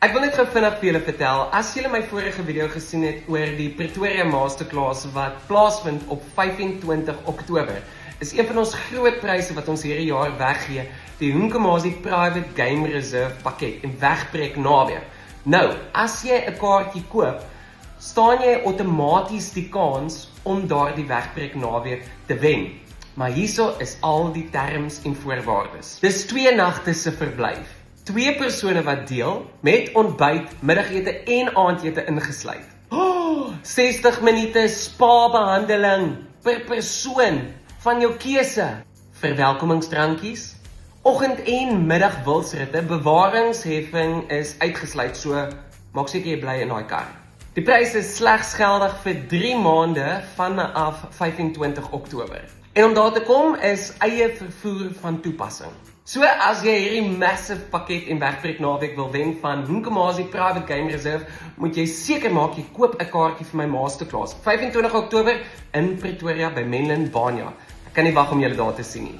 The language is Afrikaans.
Ek wil net gou vinnig vir julle vertel, as julle my vorige video gesien het oor die Pretoria Masterclass wat plaasvind op 25 Oktober, is een van ons groot pryse wat ons hierdie jaar weggee, die Hunkamasi Private Game Reserve pakket en wegbreek naweek. Nou, as jy 'n kaartjie koop, staan jy outomaties die kans om daardie wegbreek naweek te wen. Maar hierso is al die terms en voorwaardes. Dis 2 nagte se verblyf. 2 persone wat deel, met ontbyt, middagete en aandete ingesluit. 60 minute spa-behandeling per persoon van jou keuse. Verwelkomingsdrankies, oggend en middag wilsritte, bewaringsheffing is uitgesluit, so maak seker jy bly in daai kar. Die prys is slegs geldig vir 3 maande vanaf 25 Oktober. En om daar te kom is eie vervoer van toepassing. So as jy hierdie massive pakket en wegbreek naweek wil wen van Hunkamasi Private Game Reserve, moet jy seker maak jy koop 'n kaartjie vir my masterclass 25 Oktober in Pretoria by Menlyn Banya. Ek kan nie wag om julle daar te sien nie.